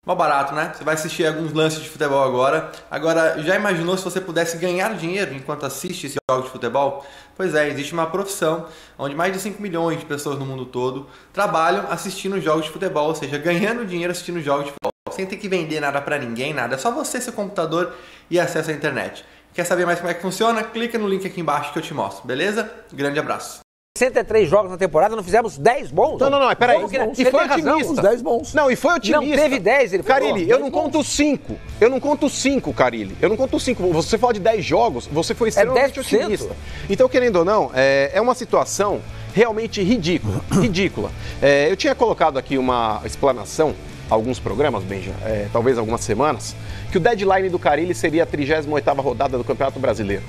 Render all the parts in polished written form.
Mó barato, né? Você vai assistir alguns lances de futebol agora. Agora, já imaginou se você pudesse ganhar dinheiro enquanto assiste esses jogos de futebol? Pois é, existe uma profissão onde mais de 5 milhões de pessoas no mundo todo trabalham assistindo jogos de futebol, ou seja, ganhando dinheiro assistindo jogos de futebol, sem ter que vender nada pra ninguém, nada. É só você, seu computador e acesso à internet. Quer saber mais como é que funciona? Clica no link aqui embaixo que eu te mostro, beleza? Grande abraço. 63 jogos na temporada, não fizemos 10 bons? Não, peraí. E foi otimista. Os 10 bons. Não, e foi otimista. Não teve 10, ele falou. Carille, eu não conto 5. Eu não conto 5, Carille. Eu não conto 5. Você fala de 10 jogos, você foi extremamente otimista. Então, querendo ou não, é uma situação realmente ridícula. Ridícula. Eu tinha colocado aqui uma explanação, alguns programas, Benja, talvez algumas semanas, que o deadline do Carille seria a 38ª rodada do Campeonato Brasileiro.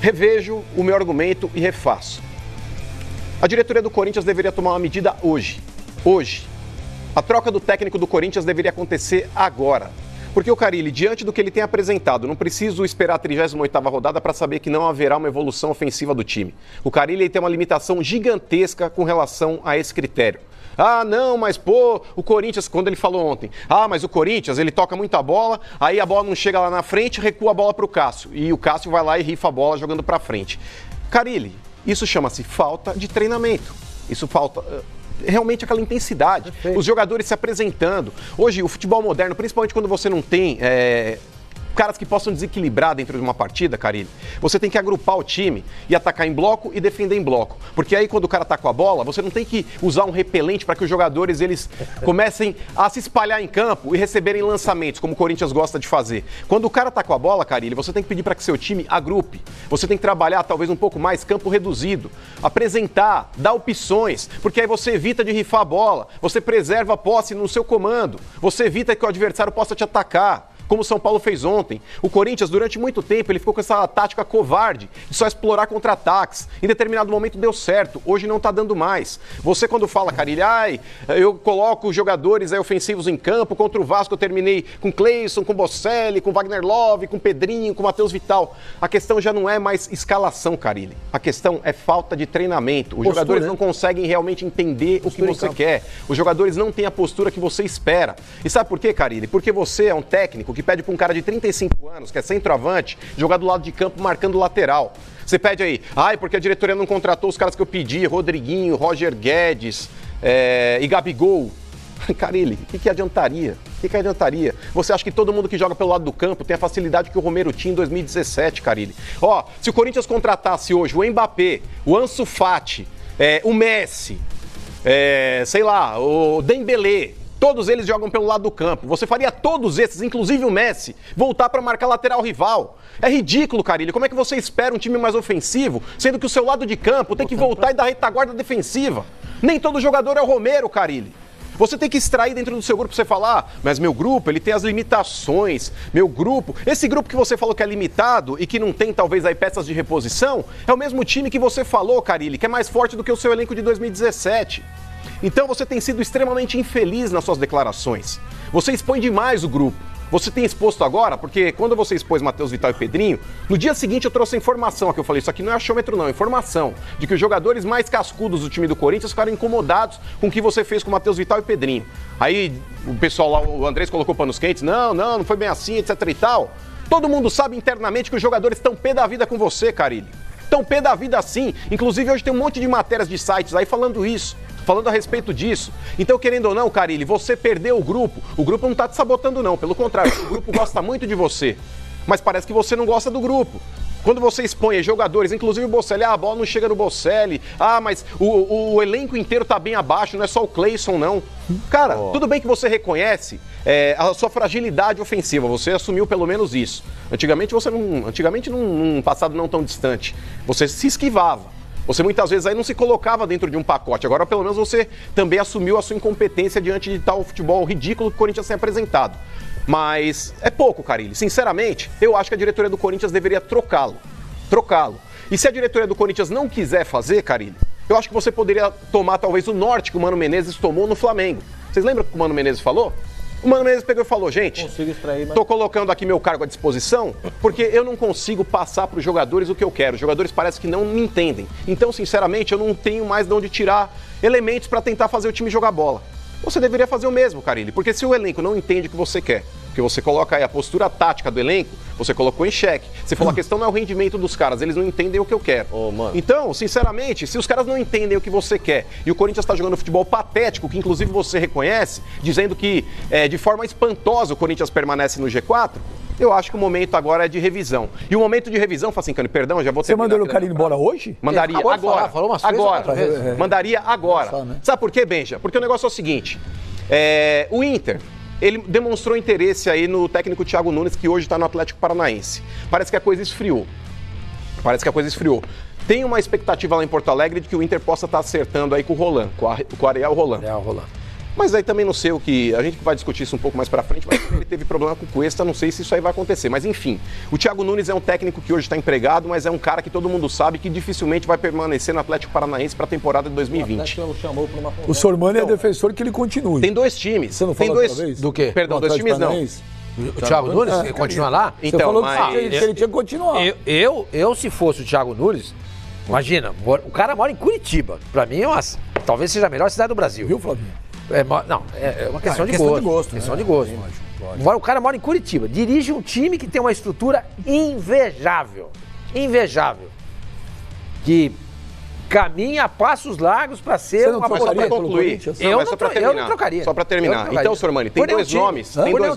Revejo o meu argumento e refaço. A diretoria do Corinthians deveria tomar uma medida hoje. Hoje. A troca do técnico do Corinthians deveria acontecer agora. Porque o Carille, diante do que ele tem apresentado, não preciso esperar a 38ª rodada para saber que não haverá uma evolução ofensiva do time. O Carille tem uma limitação gigantesca com relação a esse critério. Ah, não, mas pô, o Corinthians, quando ele falou ontem, mas o Corinthians, ele toca muita bola, aí a bola não chega lá na frente, recua a bola para o Cássio. E o Cássio vai lá e rifa a bola jogando para frente. Carille, isso chama-se falta de treinamento. Isso falta realmente aquela intensidade. Perfeito. Os jogadores se apresentando. Hoje, o futebol moderno, principalmente quando você não tem caras que possam desequilibrar dentro de uma partida, Carille, você tem que agrupar o time e atacar em bloco e defender em bloco. Porque aí, quando o cara tá com a bola, você não tem que usar um repelente para que os jogadores eles comecem a se espalhar em campo e receberem lançamentos, como o Corinthians gosta de fazer. Quando o cara tá com a bola, Carille, você tem que pedir para que seu time agrupe. Você tem que trabalhar talvez um pouco mais campo reduzido, apresentar, dar opções, porque aí você evita de rifar a bola, você preserva a posse no seu comando, você evita que o adversário possa te atacar. Como o São Paulo fez ontem. O Corinthians, durante muito tempo, ele ficou com essa tática covarde de só explorar contra-ataques. Em determinado momento deu certo, hoje não tá dando mais. Você quando fala, Carille, eu coloco jogadores ofensivos em campo, contra o Vasco eu terminei com Cleison, com Bocelli, com Wagner Love, com Pedrinho, com Matheus Vital. A questão já não é mais escalação, Carille. A questão é falta de treinamento. Os jogadores não conseguem realmente entender o que você quer. Os jogadores não têm a postura que você espera. E sabe por quê, Carille? Porque você é um técnico que pede para um cara de 35 anos, que é centroavante, jogar do lado de campo marcando lateral. Você pede aí, porque a diretoria não contratou os caras que eu pedi, Rodriguinho, Roger Guedes e Gabigol. Carille, o que adiantaria? O que adiantaria? Você acha que todo mundo que joga pelo lado do campo tem a facilidade que o Romero tinha em 2017, Carille? Se o Corinthians contratasse hoje o Mbappé, o Ansu Fati, o Messi, o Dembélé, todos eles jogam pelo lado do campo. Você faria todos esses, inclusive o Messi, voltar para marcar lateral rival. É ridículo, Carille. Como é que você espera um time mais ofensivo, sendo que o seu lado de campo tem que voltar e dar retaguarda defensiva? Nem todo jogador é o Romero, Carille. Você tem que extrair dentro do seu grupo, você falar, mas meu grupo, ele tem as limitações, meu grupo, esse grupo que você falou que é limitado e que não tem talvez aí peças de reposição, é o mesmo time que você falou, Carille, que é mais forte do que o seu elenco de 2017. Então você tem sido extremamente infeliz nas suas declarações. Você expõe demais o grupo. Você tem exposto agora, porque quando você expôs Matheus Vital e Pedrinho, no dia seguinte eu trouxe a informação, aqui eu falei, isso aqui não é achômetro não, informação, de que os jogadores mais cascudos do time do Corinthians ficaram incomodados com o que você fez com Matheus Vital e Pedrinho. Aí o pessoal lá, o Andrés colocou panos quentes, não foi bem assim, etc e tal. Todo mundo sabe internamente que os jogadores estão pé da vida com você, Carille. Estão pé da vida sim. Inclusive hoje tem um monte de matérias de sites aí falando isso. Falando a respeito disso. Então, querendo ou não, Carille, você perdeu o grupo não tá te sabotando não, pelo contrário, o grupo gosta muito de você, mas parece que você não gosta do grupo. Quando você expõe jogadores, inclusive o Bocelli, a bola não chega no Bocelli, mas o elenco inteiro tá bem abaixo, não é só o Cleison não. Cara, tudo bem que você reconhece a sua fragilidade ofensiva, você assumiu pelo menos isso. Antigamente, num passado não tão distante, você se esquivava. Você muitas vezes aí não se colocava dentro de um pacote. Agora, pelo menos, você também assumiu a sua incompetência diante de tal futebol ridículo que o Corinthians tem apresentado. Mas é pouco, Carille. Sinceramente, eu acho que a diretoria do Corinthians deveria trocá-lo. E se a diretoria do Corinthians não quiser fazer, Carille, eu acho que você poderia tomar talvez o norte que o Mano Menezes tomou no Flamengo. Vocês lembram o que o Mano Menezes falou? O Mano Menezes pegou e falou, gente, tô colocando aqui meu cargo à disposição porque eu não consigo passar para os jogadores o que eu quero. Os jogadores parecem que não me entendem. Então, sinceramente, eu não tenho mais de onde tirar elementos para tentar fazer o time jogar bola. você deveria fazer o mesmo, Carille. Porque se o elenco não entende o que você quer, porque você coloca aí a postura tática do elenco, você colocou em xeque. Você falou, a questão não é o rendimento dos caras, eles não entendem o que eu quero. Então, sinceramente, se os caras não entendem o que você quer e o Corinthians está jogando futebol patético, que inclusive você reconhece, dizendo que de forma espantosa o Corinthians permanece no G4, eu acho que o momento agora é de revisão. E o momento de revisão, Facincani, perdão, já vou ter. Você mandou o Carille embora hoje? Mandaria agora. Falou umas agora. Mandaria agora. Né? Sabe por quê, Benja? Porque o negócio é o seguinte: o Inter, ele demonstrou interesse aí no técnico Thiago Nunes, que hoje está no Atlético Paranaense. Parece que a coisa esfriou. Tem uma expectativa lá em Porto Alegre de que o Inter possa estar acertando aí com o Roland, com o Ariel Roland. Mas aí também não sei o que... A gente vai discutir isso um pouco mais pra frente, mas ele teve problema com o Cuesta, não sei se isso aí vai acontecer. Mas enfim, o Thiago Nunes é um técnico que hoje está empregado, mas é um cara que todo mundo sabe que dificilmente vai permanecer no Atlético Paranaense para a temporada de 2020. O Sormani é defensor que ele continue. Tem dois times. Você não falou tem dois vez? Do quê? Perdão, dois times não. O Thiago Nunes continua lá? Então, você falou que ele tinha que continuar. Eu, se fosse o Thiago Nunes, imagina, o cara mora em Curitiba. Pra mim, talvez seja a melhor cidade do Brasil. Viu, Flavinho? É uma questão de gosto. Questão de gosto. O cara mora em Curitiba, dirige um time que tem uma estrutura invejável. Que caminha a passos largos para ser uma potência. Concluir. Eu não trocaria. Só para terminar. Então, Sormani, tem dois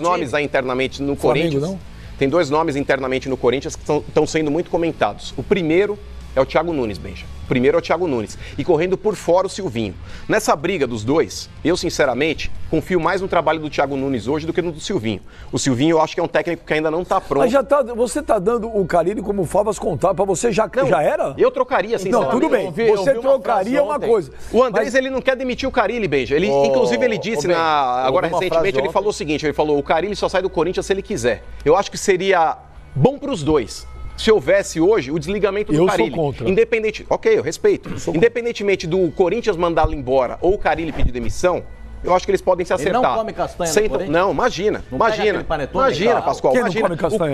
nomes aí internamente no Corinthians. Tem dois nomes internamente no Corinthians que estão sendo muito comentados. O primeiro é o Thiago Nunes, Benja. Primeiro é o Thiago Nunes. E correndo por fora o Silvinho. Nessa briga dos dois, eu, sinceramente, confio mais no trabalho do Thiago Nunes hoje do que no do Silvinho. O Silvinho, eu acho que é um técnico que ainda não está pronto. Mas você está dando o Carille como favas contadas. Para você já era? Eu trocaria, sinceramente. Não, tudo bem. Você trocaria uma coisa. O Andrés, ele não quer demitir o Carille, Benja. Inclusive, ele disse, agora recentemente, ele falou o seguinte, ele falou, o Carille só sai do Corinthians se ele quiser. Eu acho que seria bom para os dois se houvesse hoje o desligamento do Carille. Eu sou contra. Ok, eu respeito. Independentemente do Corinthians mandá-lo embora ou o Carille pedir demissão, eu acho que eles podem se acertar. Ele não come castanha no Corinthians? Não, imagina, Pascoal, imagina.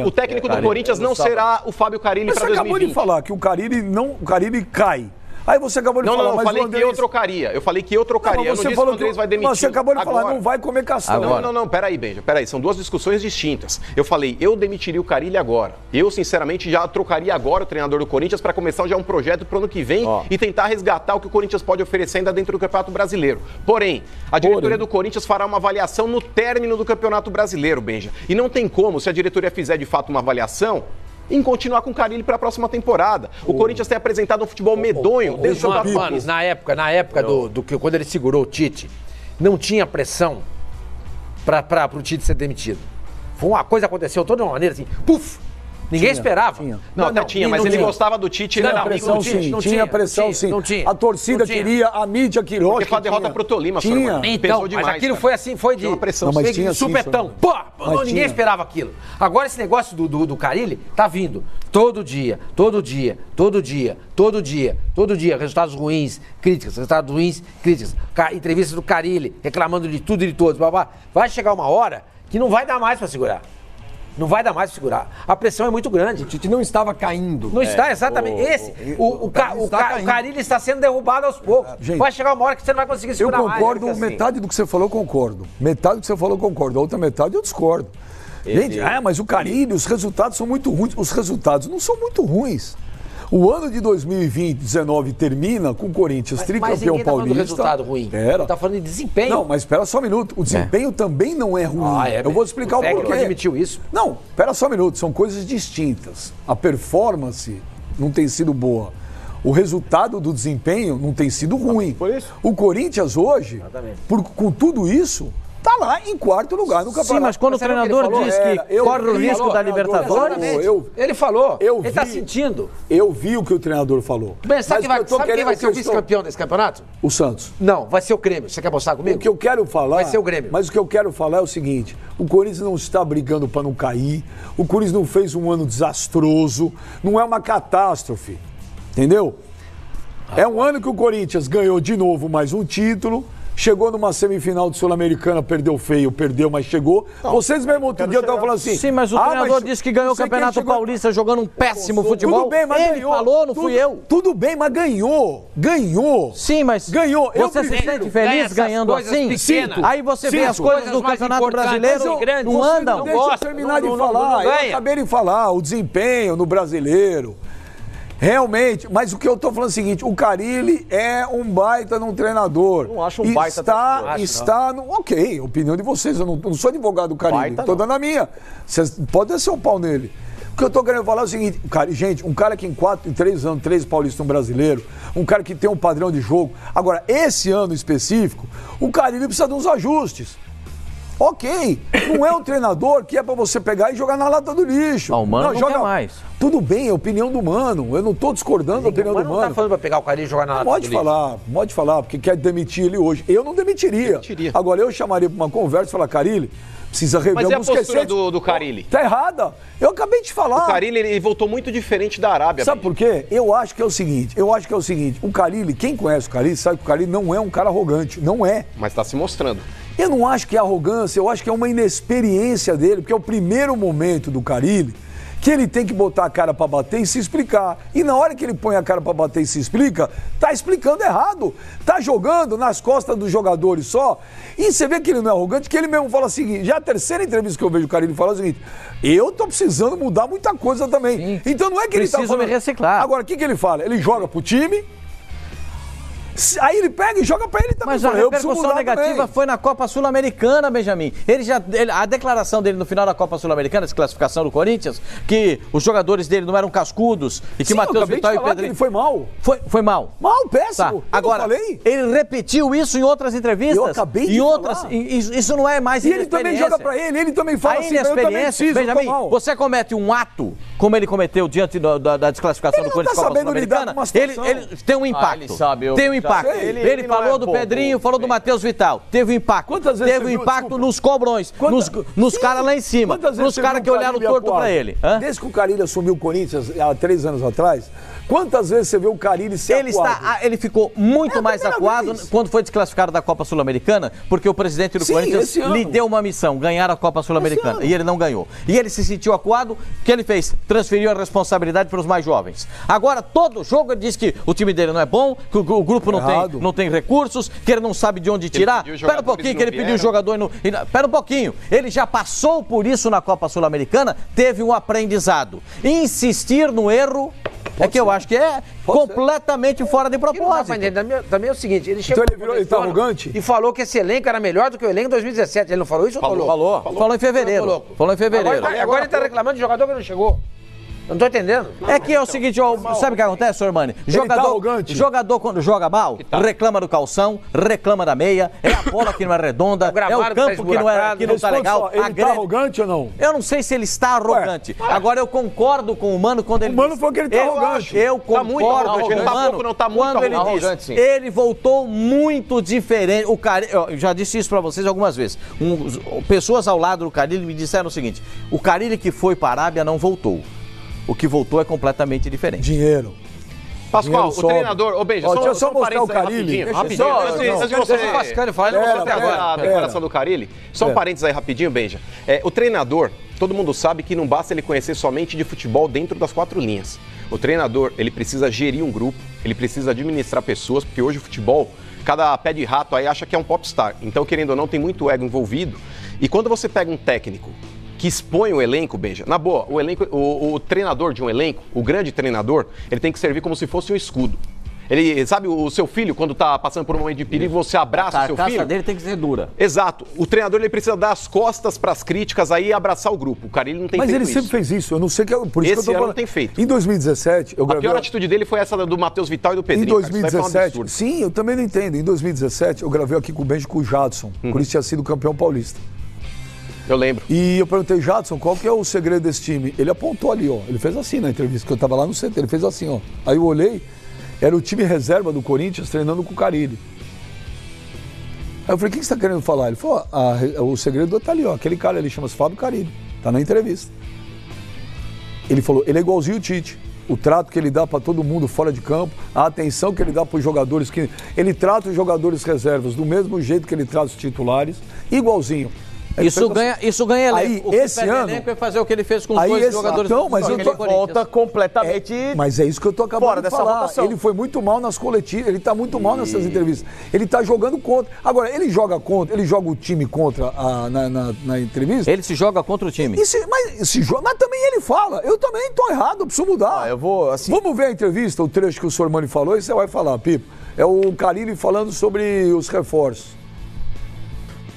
O técnico do Corinthians não será o Fábio Carille para 2020. Você acabou de falar que o Carille cai. Aí você acabou de falar, mas eu falei que eu trocaria. Eu falei que eu trocaria. Eu não disse que o Andrés vai demitir. Você acabou de falar, não vai comer castanha. Não, peraí, Benja, são duas discussões distintas. Eu falei, eu demitiria o Carille agora. Eu, sinceramente, já trocaria agora o treinador do Corinthians para começar já um projeto pro ano que vem e tentar resgatar o que o Corinthians pode oferecer ainda dentro do Campeonato Brasileiro. Porém, a diretoria do Corinthians fará uma avaliação no término do Campeonato Brasileiro, Benja. E não tem como, se a diretoria fizer de fato uma avaliação, em continuar com o Carille para a próxima temporada. O Corinthians tem apresentado um futebol medonho desde o Mano, na época do que quando ele segurou o Tite, não tinha pressão para o Tite ser demitido. Foi uma coisa que aconteceu toda de uma maneira assim, puf! Ninguém esperava. Não, tinha, mas ele gostava do Tite, ele era amigo do Tite. Tinha pressão, sim. A torcida queria, a mídia queria. Porque foi a derrota pro Tolima, tinha. Então, mas aquilo foi assim, foi de pressão, supetão. Pô, ninguém esperava aquilo. Agora esse negócio do Carille tá vindo todo dia. Resultados ruins, críticas. Entrevistas do Carille, reclamando de tudo e de todos. Vai chegar uma hora que não vai dar mais para segurar. Não vai dar mais para segurar. A pressão é muito grande. O Tite não estava caindo. Não está, exatamente. O Carille está sendo derrubado aos poucos. Gente, vai chegar uma hora que você não vai conseguir segurar mais. Eu concordo, metade do que você falou, concordo. Metade do que você falou, concordo. A outra metade eu discordo. Gente, mas o Carille, os resultados são muito ruins. Os resultados não são muito ruins. O ano de 2019 termina com o Corinthians tricampeão paulista. Mas resultado ruim. Tá falando de desempenho. Não, mas espera só um minuto. O desempenho também não é ruim. Eu vou explicar o porquê. Admitiu isso? Não, espera só um minuto. São coisas distintas. A performance não tem sido boa. O resultado do desempenho não tem sido ruim. Por isso? O Corinthians hoje, com tudo isso, tá lá em quarto lugar no campeonato. Sim, mas quando o treinador diz que corre o risco da Libertadores, ele falou, ele tá sentindo. Eu vi o que o treinador falou. Mas sabe quem vai ser o vice-campeão desse campeonato? O Santos. Não, vai ser o Grêmio. Você quer apostar comigo? O que eu quero falar... Vai ser o Grêmio. Mas o que eu quero falar é o seguinte, o Corinthians não está brigando para não cair, o Corinthians não fez um ano desastroso, não é uma catástrofe, entendeu? É um ano que o Corinthians ganhou de novo mais um título, chegou numa semifinal de Sul-Americana, perdeu feio, mas chegou. Não, vocês mesmo outro dia estavam falando assim... Sim, mas o treinador disse que ganhou o Campeonato Paulista jogando um péssimo futebol. Tudo bem, mas ele falou, não fui eu. Tudo bem, mas ganhou. Sim, mas ganhou. Você se sente feliz ganhando assim? Sinto. Aí você vê as coisas do Campeonato Brasileiro, não andam. Deixa eu terminar de falar. Eu acabei de falar, o desempenho no Brasileiro. Realmente, mas o que eu tô falando é o seguinte, o Carille é um baita num treinador. Não acho um baita. Está no... Ok, opinião de vocês, eu não sou advogado do Carille, tô dando a minha. Vocês podem descer um pau nele. O que eu tô querendo falar é o seguinte, gente, um cara que em 3 anos, 3 paulistas um brasileiro, um cara que tem um padrão de jogo. Agora, esse ano específico, o Carille precisa de uns ajustes. Ok, não é um treinador que é pra você pegar e jogar na lata do lixo. O Mano não quer mais. Tudo bem, é a opinião do Mano. Eu não tô discordando da opinião do Mano. Não tá falando pra pegar o Carille e jogar na lata do lixo. Pode falar, porque quer demitir ele hoje. Eu não demitiria. Agora, eu chamaria pra uma conversa e falar, Carille, precisa rever alguns questões. Mas e a postura do Carille? Tá errada. Eu acabei de falar. O Carille, ele voltou muito diferente da Arábia. Sabe por quê? Eu acho que é o seguinte, o Carille, quem conhece o Carille, sabe que o Carille não é um cara arrogante. Não é. Mas tá se mostrando. Eu não acho que é arrogância, eu acho que é uma inexperiência dele, porque é o primeiro momento do Carille que ele tem que botar a cara pra bater e se explicar. E na hora que ele põe a cara pra bater e se explica, tá explicando errado. Tá jogando nas costas dos jogadores só. E você vê que ele não é arrogante, que ele mesmo fala o seguinte, já é a terceira entrevista que eu vejo o Carille falar o seguinte, eu tô precisando mudar muita coisa também. Sim. Então não é que ele tá falando... me reciclar. Agora, o que ele fala? Ele joga pro time... Aí ele pega e joga pra ele também. Mas a repercussão negativa foi na Copa Sul-Americana, Benjamin. A declaração dele no final da Copa Sul-Americana, desclassificação do Corinthians, que os jogadores dele não eram cascudos e que Matheus Vital e Pedrinho... Ele foi mal. Foi mal. Mal, péssimo. Tá. Agora, ele repetiu isso em outras entrevistas. Eu acabei de falar. Isso não é mais inexperiência. E ele também joga pra ele também fala assim, eu também preciso, Benjamin, você comete um ato, como ele cometeu diante da desclassificação do Corinthians na Copa Sul-Americana, ele tem um impacto. Ele sabe, tem um impacto. Ele falou do Pedrinho, falou do Matheus Vital. Teve um impacto. Teve um impacto nos cobrões, nos caras lá em cima, nos caras que olharam torto pra ele. Desde que o Carille assumiu o Corinthians há 3 anos atrás, quantas vezes você vê o Carille ser acuado? Ele ficou muito mais acuado quando foi desclassificado da Copa Sul-Americana, porque o presidente do Corinthians lhe deu uma missão, ganhar a Copa Sul-Americana, e ele não ganhou. E ele se sentiu acuado, o que ele fez? Transferiu a responsabilidade para os mais jovens. Agora, todo jogo ele diz que o time dele não é bom, que o grupo não tem recursos, que ele não sabe de onde tirar. Espera um pouquinho, que ele pediu o jogador e não... Espera um pouquinho. Ele já passou por isso na Copa Sul-Americana, teve um aprendizado. Insistir no erro que eu acho que é completamente fora de propósito. Também é o seguinte, ele chegou ele tá arrogante e falou que esse elenco era melhor do que o elenco de 2017. Ele não falou isso? Falou em fevereiro. Agora ele tá reclamando de jogador que não chegou. Não tô entendendo. É que é o seguinte, sabe o que acontece, senhor Mani? Jogador quando joga mal, reclama do calção, reclama da meia, é a bola que não é redonda, é o campo que não tá legal. Ele tá arrogante ou não? Eu não sei se ele está arrogante. Agora eu concordo com o Mano quando ele diz... O Mano falou que ele tá arrogante. Eu concordo com o Mano quando ele diz. Ele voltou muito diferente. O Carille, eu já disse isso pra vocês algumas vezes. Pessoas ao lado do Carille me disseram o seguinte, o Carille que foi para a Arábia não voltou. O que voltou é completamente diferente. Dinheiro. Pascoal, o treinador... Ô, Benja, deixa eu só mostrar o Carille. Rapidinho. Antes de você fazer agora a declaração do Carille, só um parênteses aí rapidinho, Benja. O treinador, todo mundo sabe que não basta ele conhecer somente de futebol dentro das 4 linhas. O treinador, ele precisa gerir um grupo, ele precisa administrar pessoas, porque hoje o futebol, cada pé de rato aí acha que é um popstar. Então, querendo ou não, tem muito ego envolvido. E quando você pega um técnico que expõe o elenco, Benja, na boa, o treinador de um elenco, o grande treinador, ele tem que servir como se fosse um escudo. Ele, sabe, o seu filho, quando tá passando por um momento de perigo, você abraça o seu filho. A caça dele tem que ser dura. Exato. O treinador, ele precisa dar as costas pras críticas aí e abraçar o grupo. O cara, ele não tem feito isso. Mas ele sempre fez isso. Eu não sei que é por isso que eu tô falando. Não tem feito. Em 2017, eu gravei... A pior atitude dele foi essa do Matheus Vital e do Pedrinho. Em 2017, sim, eu também não entendo. Em 2017, eu gravei aqui com o Benja com o Jadson. O Corinthians tinha sido campeão paulista. Eu lembro. E eu perguntei, Jadson, qual que é o segredo desse time? Ele apontou ali, ó. Ele fez assim na entrevista, que eu tava lá no CT. Ele fez assim, ó. Aí eu olhei, era o time reserva do Corinthians treinando com o Carille. Aí eu falei, o que você tá querendo falar? Ele falou, o segredo tá ali, ó. Aquele cara ali chama-se Fábio Carille. Tá na entrevista. Ele falou, ele é igualzinho o Tite. o trato que ele dá para todo mundo fora de campo, a atenção que ele dá para os jogadores, que ele trata os jogadores reservas do mesmo jeito que ele trata os titulares, igualzinho. Isso ganha elenco. Aí, o que esse ano elenco é fazer o que ele fez com os dois jogadores. Então, mas ele volta completamente. Mas é isso que eu tô acabando de falar. Rotação. Ele foi muito mal nas coletivas, ele tá muito mal nessas entrevistas. Ele tá jogando contra. Agora, ele joga o time contra na entrevista. Ele se joga contra o time. Mas também ele fala, eu também tô errado, eu preciso mudar. Vamos ver a entrevista, o trecho que o Sormani falou, e você vai falar, Pipo. É o Carille falando sobre os reforços.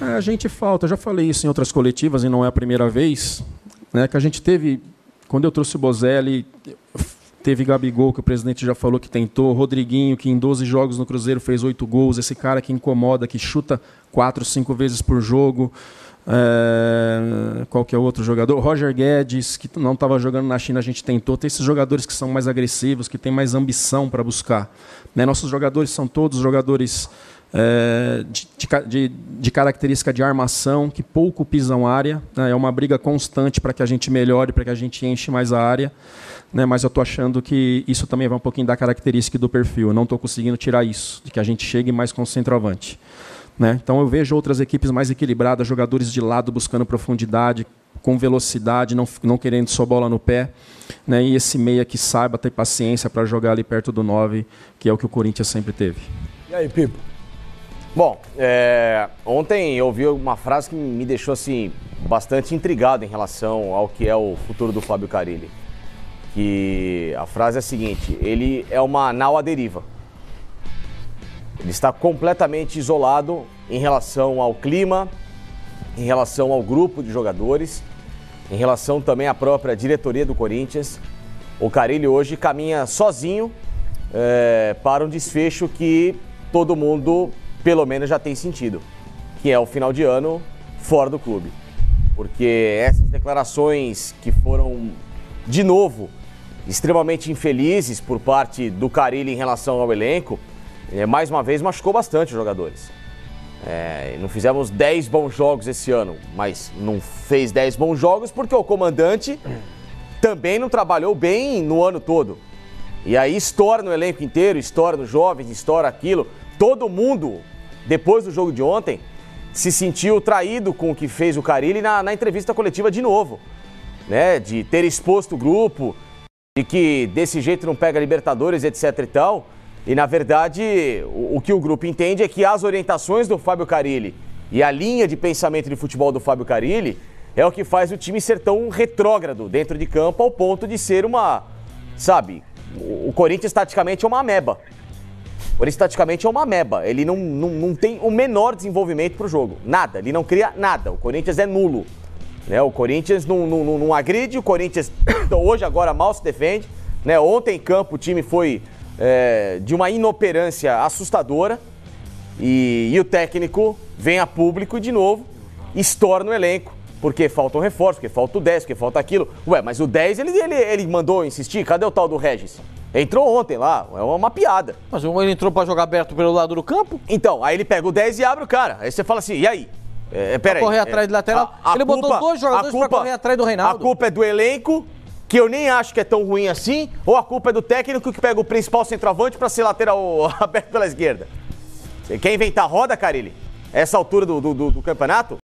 A gente falta, eu já falei isso em outras coletivas e não é a primeira vez, né, que a gente teve, quando eu trouxe o Bozelli, teve Gabigol, que o presidente já falou que tentou, Rodriguinho, que em 12 jogos no Cruzeiro fez 8 gols, esse cara que incomoda, que chuta 4, 5 vezes por jogo, qual que é o outro jogador? Roger Guedes, que não estava jogando na China, a gente tentou. Tem esses jogadores que são mais agressivos, que têm mais ambição para buscar. Né? Nossos jogadores são todos jogadores de característica de armação, que pouco pisam área, né? É uma briga constante para que a gente melhore, para que a gente enche mais a área, né? Mas eu estou achando que isso também vai um pouquinho da característica do perfil. Eu não estou conseguindo tirar isso, de que a gente chegue mais com o centroavante, né? Então eu vejo outras equipes mais equilibradas, jogadores de lado buscando profundidade, com velocidade, não querendo só bola no pé, né? E esse meia que saiba ter paciência para jogar ali perto do 9, que é o que o Corinthians sempre teve. E aí, Pipo? Bom, ontem eu ouvi uma frase que me deixou assim, bastante intrigado em relação ao que é o futuro do Fábio Carille. Que a frase é a seguinte: ele é uma nau à deriva. Ele está completamente isolado em relação ao clima, em relação ao grupo de jogadores, em relação também à própria diretoria do Corinthians. O Carille hoje caminha sozinho para um desfecho que todo mundo pelo menos já tem sentido, que é o final de ano fora do clube. Porque essas declarações que foram, de novo, extremamente infelizes por parte do Carille em relação ao elenco, mais uma vez machucou bastante os jogadores. Não fizemos 10 bons jogos esse ano, mas não fez 10 bons jogos porque o comandante também não trabalhou bem no ano todo. E aí estoura no elenco inteiro, estoura nos jovens, estoura aquilo. Todo mundo, depois do jogo de ontem, se sentiu traído com o que fez o Carille na entrevista coletiva de novo, né? De ter exposto o grupo, de que desse jeito não pega Libertadores, etc e tal. E, na verdade, o que o grupo entende é que as orientações do Fábio Carille e a linha de pensamento de futebol do Fábio Carille é o que faz o time ser tão retrógrado dentro de campo ao ponto de ser uma, sabe, o Corinthians taticamente é uma ameba. O Corinthians taticamente é uma ameba. Ele não tem o menor desenvolvimento para o jogo. Nada. Ele não cria nada. O Corinthians é nulo. Né? O Corinthians não agride. O Corinthians hoje, agora, mal se defende. Né? Ontem em campo o time foi de uma inoperância assustadora. E o técnico vem a público e, de novo, estoura no elenco. Porque falta um reforço, porque falta o 10, porque falta aquilo. Ué, mas o 10 ele mandou insistir. Cadê o tal do Regis? Entrou ontem lá, é uma piada. Mas ele entrou pra jogar aberto pelo lado do campo? Então, aí ele pega o 10 e abre o cara. Aí você fala assim, e aí? Peraí. Correr atrás do lateral. Ele botou 2 jogadores pra correr atrás do Reinaldo. A culpa é do elenco, que eu nem acho que é tão ruim assim, ou a culpa é do técnico que pega o principal centroavante pra ser lateral aberto pela esquerda? Você quer inventar roda, Carille? Essa altura do campeonato?